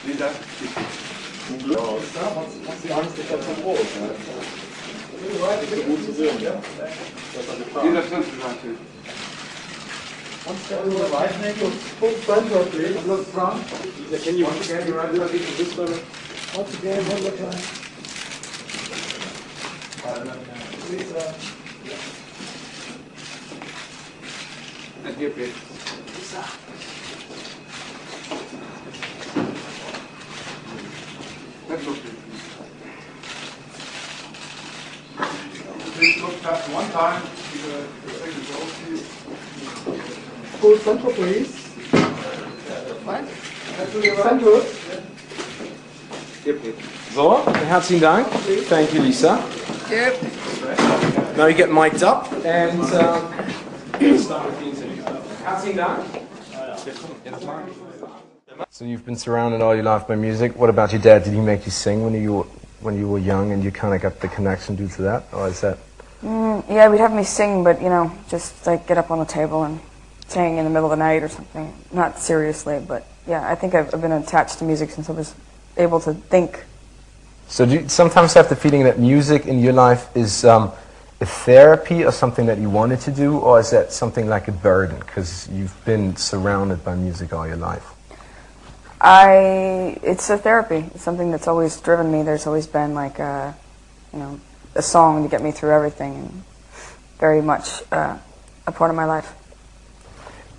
Vielen Dank. Zum Glück hast die Angst nicht ganz so groß. Ne? Nicht so gut zu sehen, ja? Das ist eine Gefahr. Jeder stimmt natürlich. Once the right neck was full front or please. Look front. Can you once again right leg to this level? Once again, one more time. Please, And here, please. Let's look, please. Please look just one time. The second goes, please. full center, please. What? Center. Here, please. So, herzlichen Dank. Thank you, Lisa. Yep. Now you get mic'd up and start with the interview. Herzlichen Dank. So you've been surrounded all your life by music. What about your dad? Did he make you sing when you were young, and you kind of got the connection due to that, or is that? Yeah, we'd have me sing, but just like get up on the table and sing in the middle of the night or something. Not seriously, but yeah, I think I've been attached to music since I was able to think. So do you sometimes have the feeling that music in your life is a therapy or something that you wanted to do, or is that something like a burden because you've been surrounded by music all your life? It's a therapy. It's something that's always driven me. There's always been like a song to get me through everything, and very much a part of my life.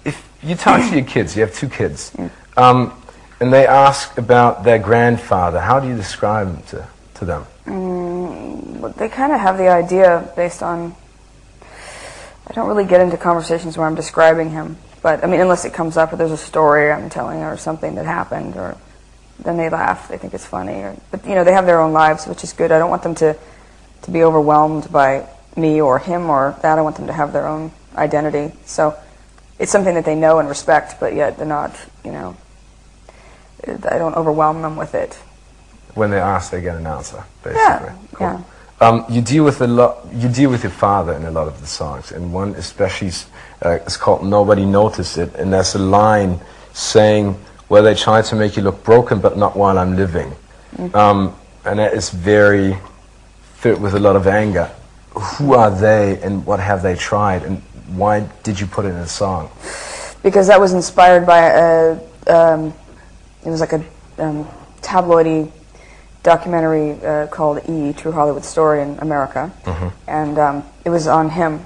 If you talk to your kids, you have 2 kids, Yeah. And they ask about their grandfather, how do you describe him to them? They kind of have the idea based on. I don't really get into conversations where I'm describing him, but I mean, unless it comes up or there's a story I'm telling or something that happened, or then they laugh. They think it's funny, but they have their own lives, which is good. I don't want them to be overwhelmed by me or him or that. I want them to have their own identity. So it's something that they know and respect, but yet they're not. I don't overwhelm them with it. When they ask, they get an answer, basically. Yeah, Cool. yeah. You deal with your father in a lot of the songs, and one especially is called "Nobody Noticed It," and there's a line saying, "Well, they try to make you look broken, but not while I'm living," and that is very filled with a lot of anger. Who are they, and what have they tried, and why did you put it in a song? Because that was inspired by it was like a tabloidy documentary called E! True Hollywood Story in America, and it was on him.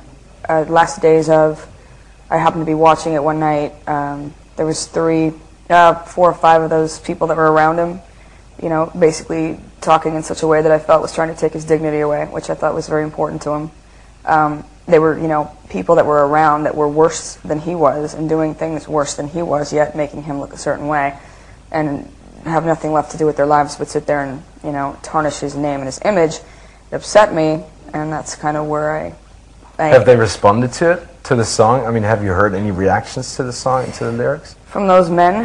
Last days of, I happened to be watching it one night. There was 4 or 5 of those people that were around him, basically talking in such a way that I felt was trying to take his dignity away, which I thought was very important to him. They were, people that were around that were worse than he was and doing things worse than he was, yet making him look a certain way, and have nothing left to do with their lives but sit there and, tarnish his name and his image. It upset me, and that's kind of where I Have they responded to it, to the song? I mean, have you heard any reactions to the song and to the lyrics? From those men?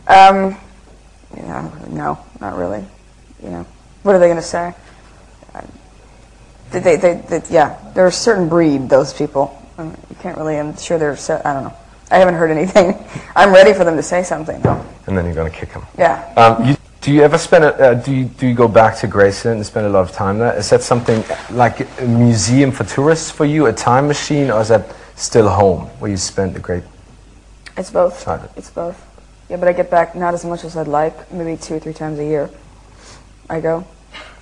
No, not really. What are they going to say? They're a certain breed, those people. You can't really, I'm sure I don't know. I haven't heard anything. I'm ready for them to say something, though. And then you're going to kick them. Yeah. Do you ever spend do you go back to Graceland and spend a lot of time there? Is that something like a museum for tourists for you, a time machine, or is that still home where you spend a great It's both. time? It's both. Yeah, but I get back not as much as I'd like. Maybe 2 or 3 times a year I go.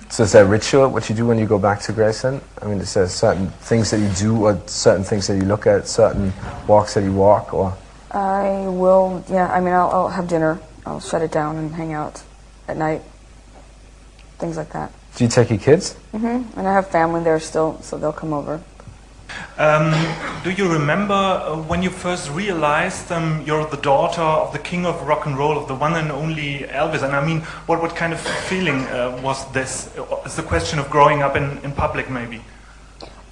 So is that ritual, what you do when you go back to Graceland? I mean, is there certain things that you do, or certain things that you look at, certain walks that you walk, or? I will, yeah, I mean, I'll have dinner. I'll shut it down and hang out at night. Things like that. Do you take your kids? And I have family there still, so they'll come over. Do you remember when you first realized you're the daughter of the king of rock and roll, of the one and only Elvis? And I mean, what kind of feeling was this? It's the question of growing up in public, maybe.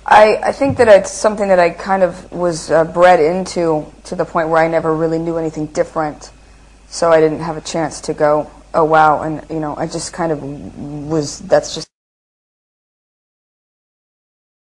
I think that it's something that I kind of was bred into, to the point where I never really knew anything different. So I didn't have a chance to go, oh wow, and I just kind of was, that's just